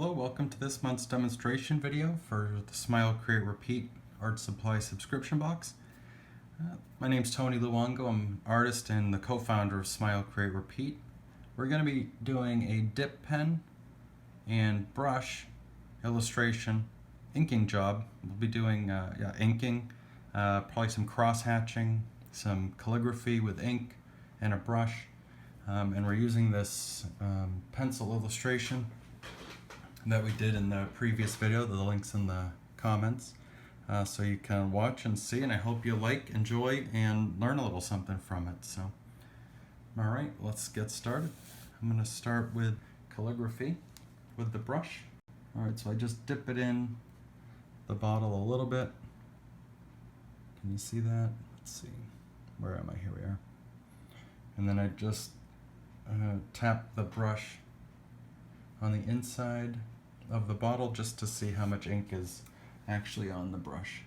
Hello, welcome to this month's demonstration video for the Smile, Create, Repeat art supply subscription box. My name is Tony Luongo. I'm an artist and the co-founder of Smile, Create, Repeat. We're going to be doing a dip pen and brush illustration inking job. We'll be doing inking, probably some cross-hatching, some calligraphy with ink and a brush. And we're using this pencil illustration that we did in the previous video. The link's in the comments, so you can watch and see, and I hope you enjoy, and learn a little something from it. So, alright, let's get started. I'm going to start with calligraphy with the brush. Alright, so I just dip it in the bottle a little bit. Can you see that? Let's see. Where am I? Here we are. And then I just tap the brush on the inside of the bottle just to see how much ink is actually on the brush.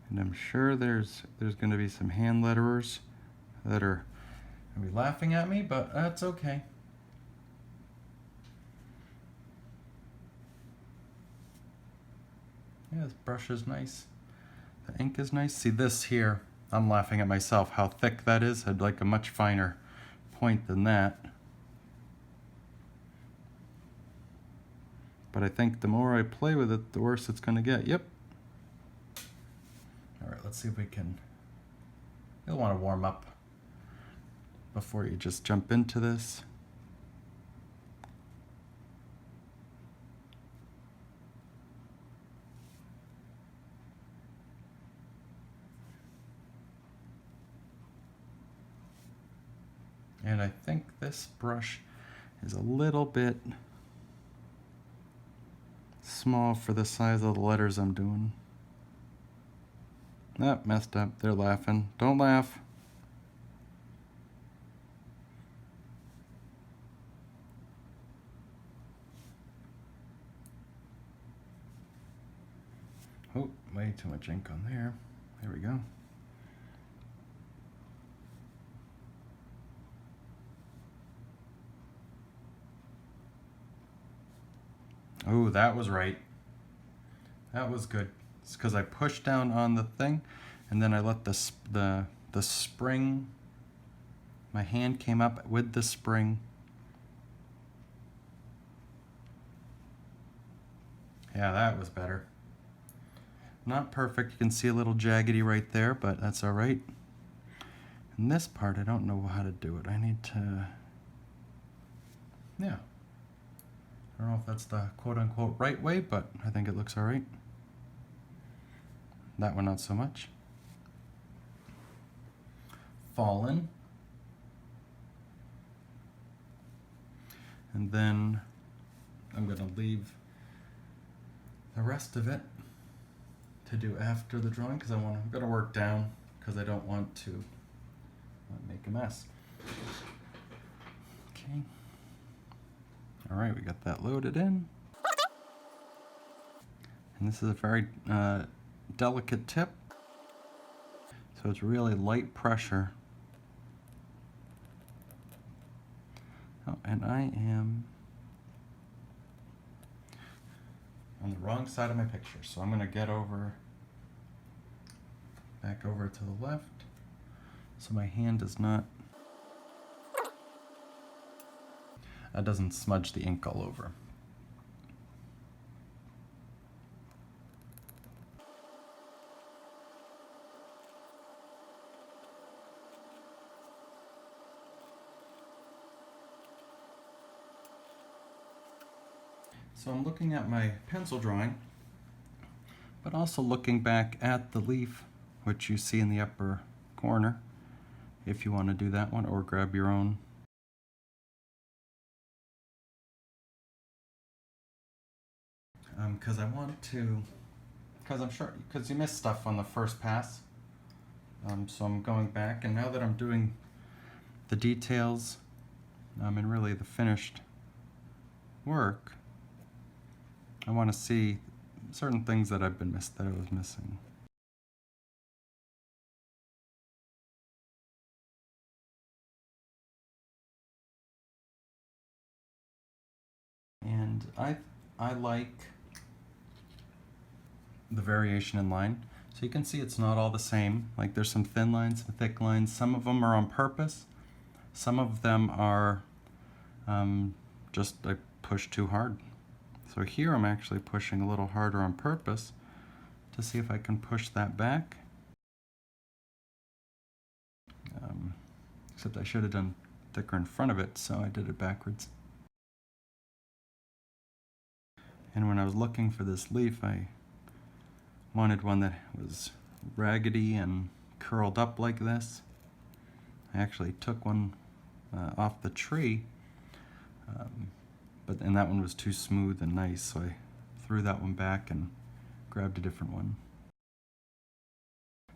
And I'm sure there's going to be some hand letterers that are going to be laughing at me, but that's okay. Yeah, this brush is nice. The ink is nice. See this here, I'm laughing at myself how thick that is. I'd like a much finer point than that. But I think the more I play with it, the worse it's going to get. Yep. Alright, let's see if we can... You'll want to warm up before you just jump into this. And I think this brush is a little bit small for the size of the letters I'm doing. Ah, messed up. They're laughing. Don't laugh. Oh, way too much ink on there. There we go. Oh, that was right. That was good. It's because I pushed down on the thing, and then I let the spring, my hand came up with the spring. Yeah, that was better. Not perfect. You can see a little jaggedy right there, but that's all right. And this part, I don't know how to do it. I need to, yeah. I don't know if that's the quote-unquote right way, but I think it looks all right. That one not so much. Fallen. And then I'm going to leave the rest of it to do after the drawing, because I'm going to work down, because I don't want to make a mess. Okay. All right, we got that loaded in. And this is a very delicate tip, so it's really light pressure. Oh, and I am on the wrong side of my picture, so I'm going to get back over to the left, so my hand does not, doesn't smudge the ink all over. So I'm looking at my pencil drawing, but also looking back at the leaf, which you see in the upper corner, if you want to do that one, or grab your own. Because I want to, because I'm sure, because you missed stuff on the first pass. So I'm going back, and now that I'm doing the details and really the finished work, I want to see certain things that I was missing. And I like the variation in line. So you can see it's not all the same. Like there's some thin lines, some thick lines. Some of them are on purpose. Some of them are just I push too hard. So here I'm actually pushing a little harder on purpose to see if I can push that back. Except I should have done thicker in front of it, so I did it backwards. And when I was looking for this leaf, I wanted one that was raggedy and curled up like this. I actually took one off the tree, and that one was too smooth and nice, so I threw that one back and grabbed a different one.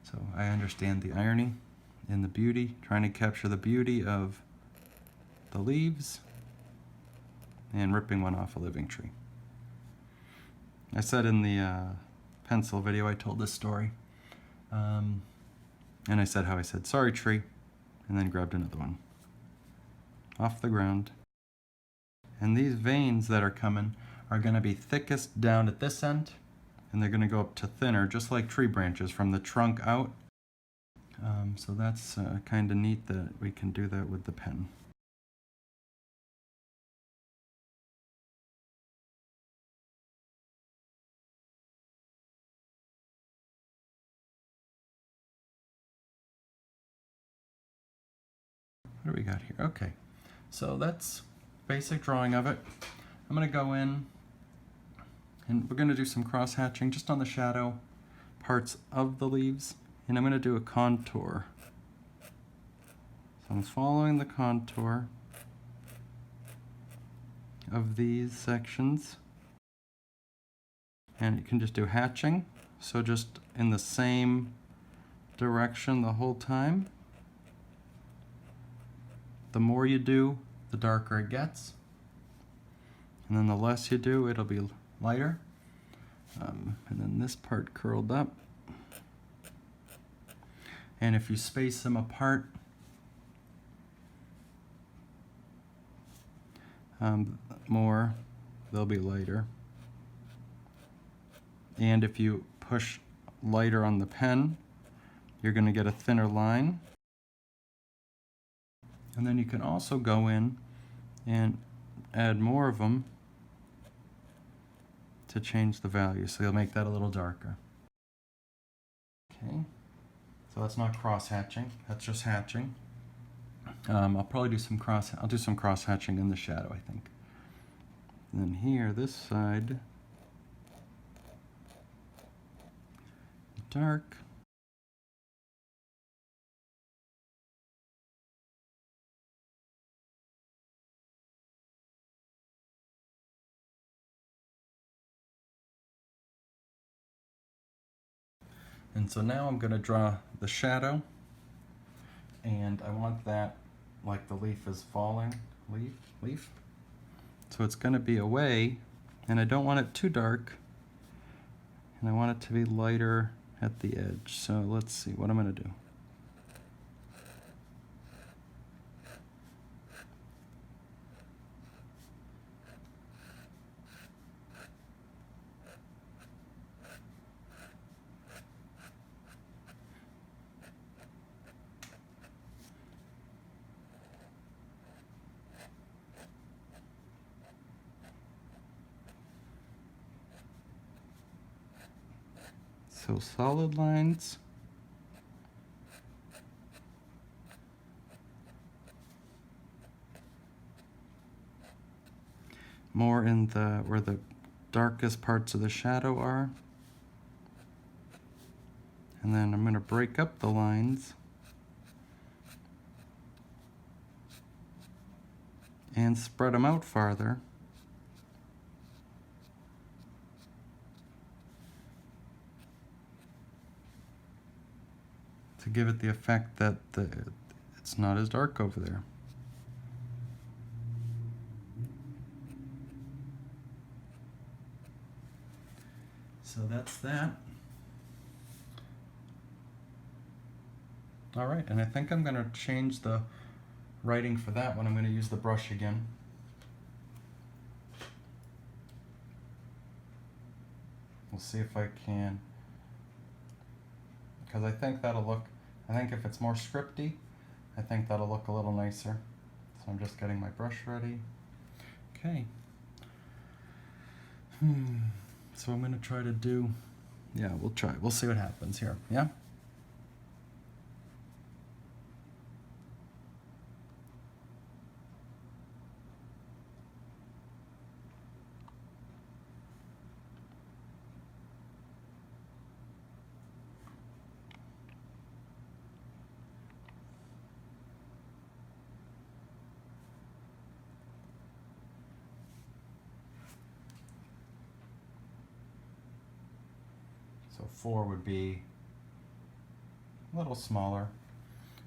So I understand the irony in the beauty, trying to capture the beauty of the leaves and ripping one off a living tree. I said in the pencil video I told this story, and I said how I said, "Sorry tree," and then grabbed another one off the ground. And these veins that are coming are going to be thickest down at this end, and they're going to go up to thinner, just like tree branches from the trunk out. So that's kind of neat that we can do that with the pen. What do we got here? Okay, so that's basic drawing of it. I'm going to go in and we're going to do some cross-hatching just on the shadow parts of the leaves, and I'm going to do a contour. So I'm following the contour of these sections, and you can just do hatching, so just in the same direction the whole time. The more you do, the darker it gets, and then the less you do, it'll be lighter. And then this part curled up, and if you space them apart, more, they'll be lighter. And if you push lighter on the pen, you're going to get a thinner line. And then you can also go in and add more of them to change the value, so you'll make that a little darker. Okay, so that's not cross hatching, that's just hatching. I'll probably do some cross hatching in the shadow, I think. And then here, this side, dark. And so now I'm going to draw the shadow, and I want that like the leaf is falling, leaf. So it's going to be away, and I don't want it too dark, and I want it to be lighter at the edge. So let's see what I'm going to do. So solid lines. More in the where the darkest parts of the shadow are. And then I'm going to break up the lines and spread them out farther. To give it the effect that it's not as dark over there. So that's that. All right, and I think I'm going to change the writing for that one. I'm going to use the brush again. We'll see if I can, because I think that'll look, I think if it's more scripty, I think that'll look a little nicer. So I'm just getting my brush ready. Okay. So I'm gonna try to do, yeah, we'll try. We'll see what happens here, yeah? So 4 would be a little smaller.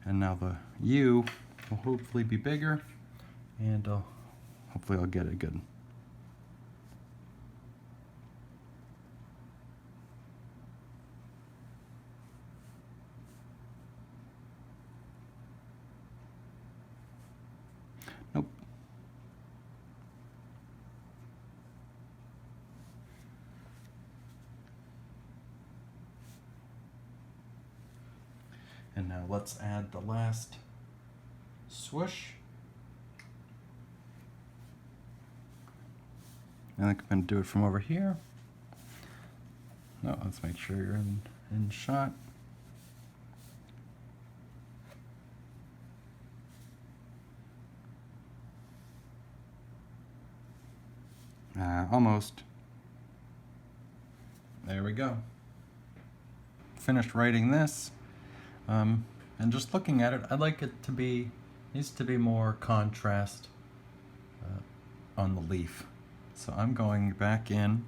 And now the U will hopefully be bigger, and hopefully I'll get it good. Nope. And now let's add the last swoosh. I think I'm going to do it from over here. No, let's make sure you're in shot. Almost. There we go. Finished writing this. And just looking at it, I'd like it to be, needs to be more contrast on the leaf. So I'm going back in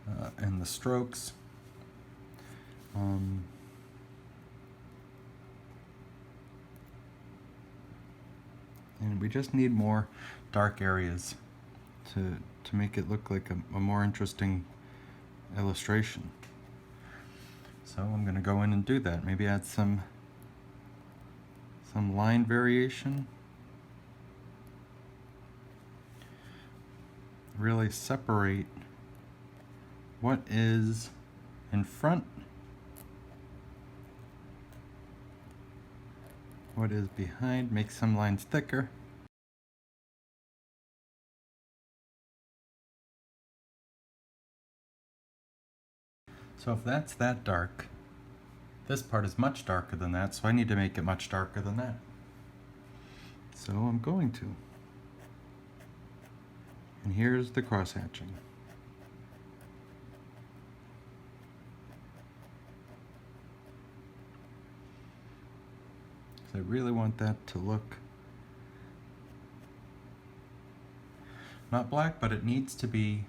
the strokes. And we just need more dark areas to make it look like a more interesting illustration. So I'm going to go in and do that. Maybe add some line variation. Really separate what is in front, what is behind, make some lines thicker. So if that's that dark, this part is much darker than that, so I need to make it much darker than that. So I'm going to. And here's the cross-hatching. So I really want that to look not black, but it needs to be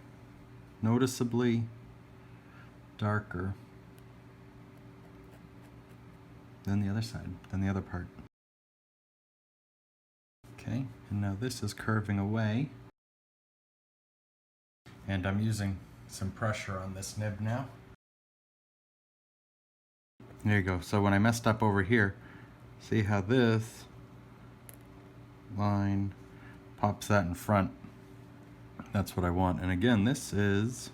noticeably darker than the other side, than the other part. Okay, and now this is curving away. And I'm using some pressure on this nib now. There you go. So when I messed up over here, see how this line pops that in front. That's what I want. And again, this is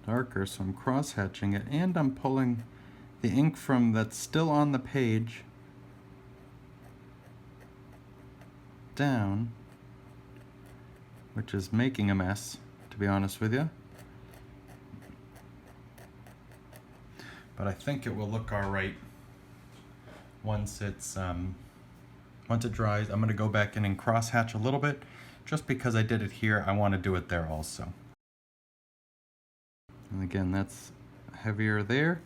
darker, so I'm cross-hatching it, and I'm pulling the ink from that's still on the page down, which is making a mess, to be honest with you. But I think it will look all right once it's once it dries. I'm going to go back in and cross-hatch a little bit, just because I did it here. I want to do it there also. And again, that's heavier there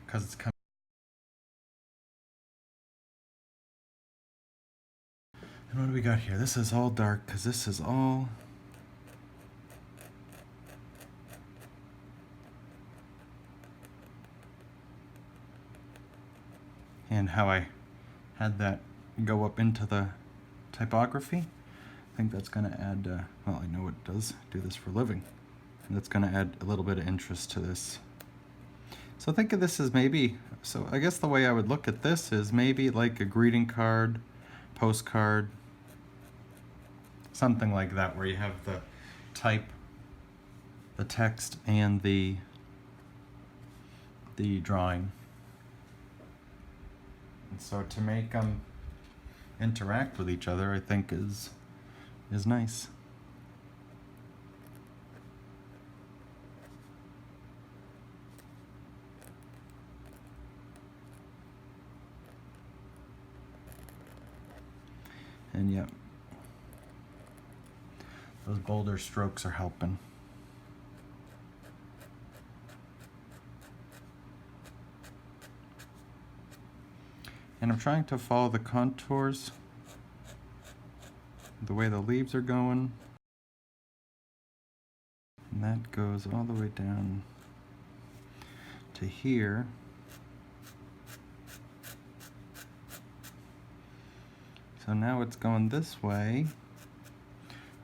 because it's coming. And what do we got here? This is all dark because this is all and how I had that go up into the typography. I think that's going to add, well, I know it does do this for a living. And that's going to add a little bit of interest to this. So think of this as maybe, so I guess the way I would look at this is maybe like a greeting card, postcard, something like that, where you have the type, the text, and the the drawing. And so to make them interact with each other, I think is nice. And yep, those bolder strokes are helping. And I'm trying to follow the contours, the way the leaves are going. And that goes all the way down to here. So now it's going this way,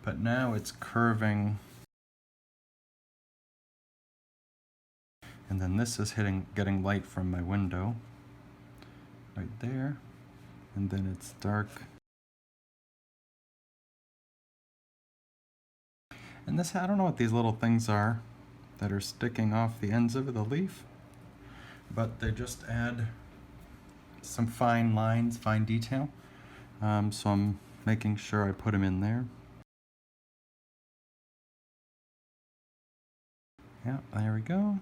but now it's curving. And then this is getting light from my window, right there. And then it's dark. And this, I don't know what these little things are that are sticking off the ends of the leaf, but they just add some fine lines, fine detail. So I'm making sure I put them in there. Yeah, there we go.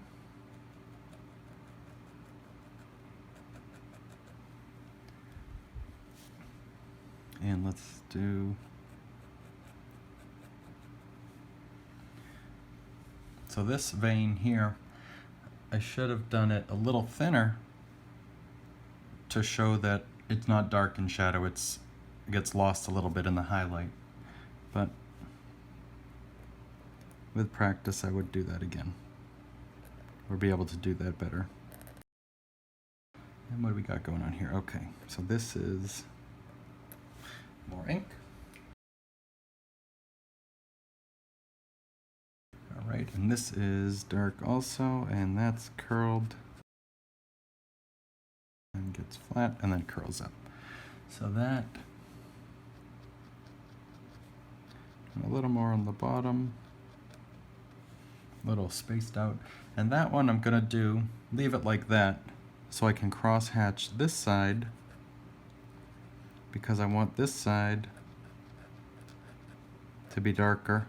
And let's do... So this vein here, I should have done it a little thinner to show that it's not dark in shadow, it gets lost a little bit in the highlight. But with practice, I would do that again, or be able to do that better. And what do we got going on here? Okay, so this is more ink. All right, and this is dark also, and that's curled and gets flat and then curls up. So that, and a little more on the bottom, a little spaced out. And that one I'm gonna leave it like that so I can cross hatch this side, because I want this side to be darker.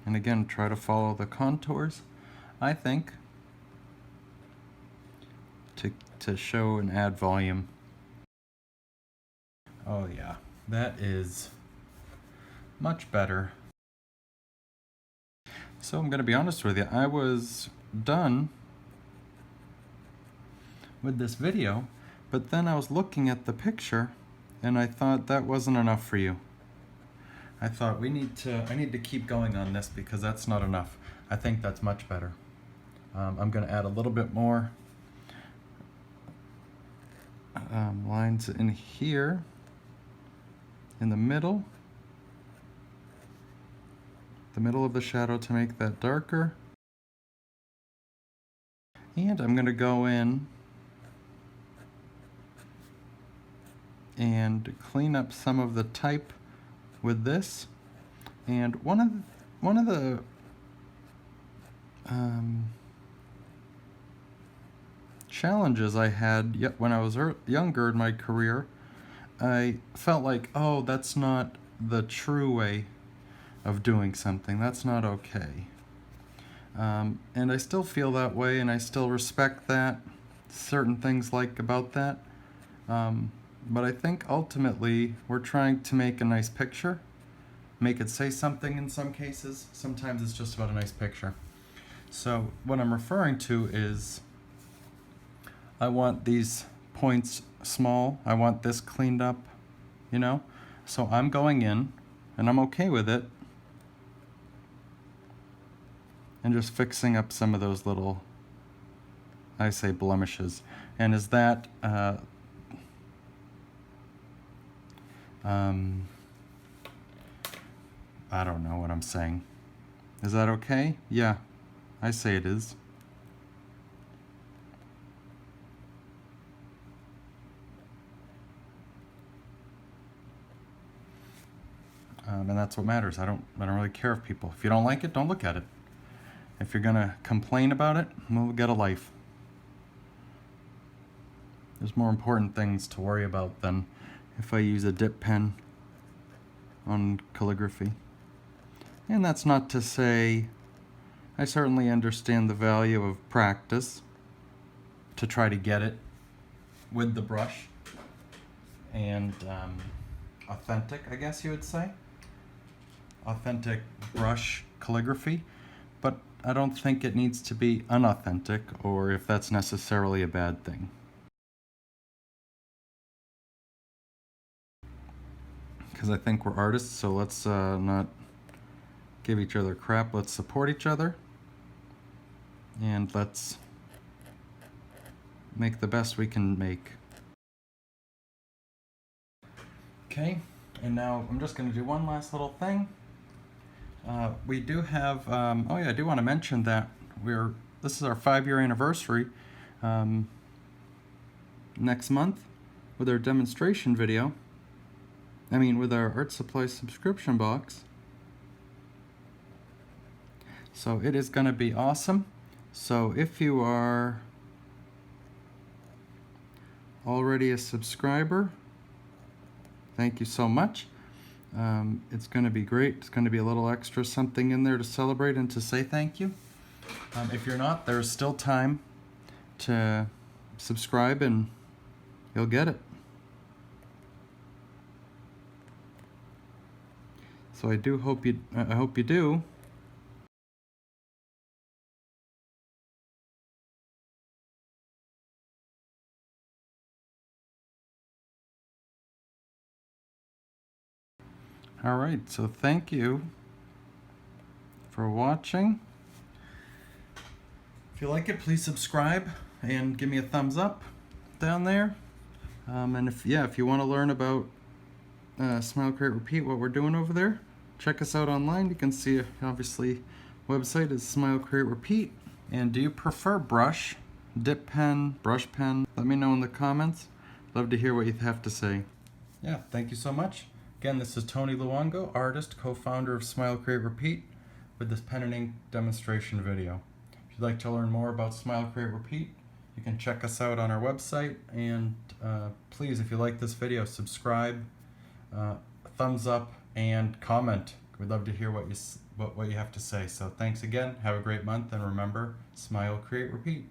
And again, try to follow the contours, I think, to show and add volume. Oh yeah, that is much better. So I'm gonna be honest with you, I was done with this video, but then I was looking at the picture and I thought that wasn't enough for you. I thought I need to keep going on this because that's not enough. I think that's much better. I'm gonna add a little bit more lines in here, in the middle of the shadow to make that darker. And I'm gonna go in and clean up some of the type with this. And one of the challenges I had when I was younger in my career, I felt like, oh, that's not the true way of doing something. That's not okay. And I still feel that way, and I still respect that, certain things about that. But I think ultimately we're trying to make a nice picture, make it say something in some cases. Sometimes it's just about a nice picture. So what I'm referring to is I want these points small. I want this cleaned up, you know? So I'm going in, and I'm okay with it, and just fixing up some of those little, I say, blemishes. And is that, I don't know what I'm saying. Is that okay? Yeah, I say it is. And that's what matters. I don't really care if you don't like it, don't look at it. If you're gonna complain about it, well, get a life. There's more important things to worry about than if I use a dip pen on calligraphy. And that's not to say I certainly understand the value of practice to try to get it with the brush and authentic, I guess you would say. Authentic brush calligraphy, but I don't think it needs to be unauthentic, or if that's necessarily a bad thing. Because I think we're artists, so let's not give each other crap. Let's support each other, and let's make the best we can make. Okay, and now I'm just going to do one last little thing. We do have, oh yeah, I do want to mention that this is our 5-year anniversary next month with our demonstration video. With our art supply subscription box. So it is going to be awesome. So if you are already a subscriber, thank you so much. It's going to be great. It's going to be a little extra something in there to celebrate and to say thank you. If you're not, there's still time to subscribe and you'll get it. So I hope you do. All right, so thank you for watching. If you like it, please subscribe and give me a thumbs up down there. And if you want to learn about Smile, Create, Repeat, what we're doing over there, check us out online. You can see, obviously, website is Smile, Create, Repeat. And do you prefer brush, dip pen, brush pen? Let me know in the comments. Love to hear what you have to say. Yeah, thank you so much. Again, this is Tony Luongo, artist, co-founder of Smile, Create, Repeat, with this pen and ink demonstration video. If you'd like to learn more about Smile, Create, Repeat, you can check us out on our website. And please, if you like this video, subscribe, thumbs up, and comment. We'd love to hear what you have to say. So thanks again. Have a great month, and remember, Smile, Create, Repeat.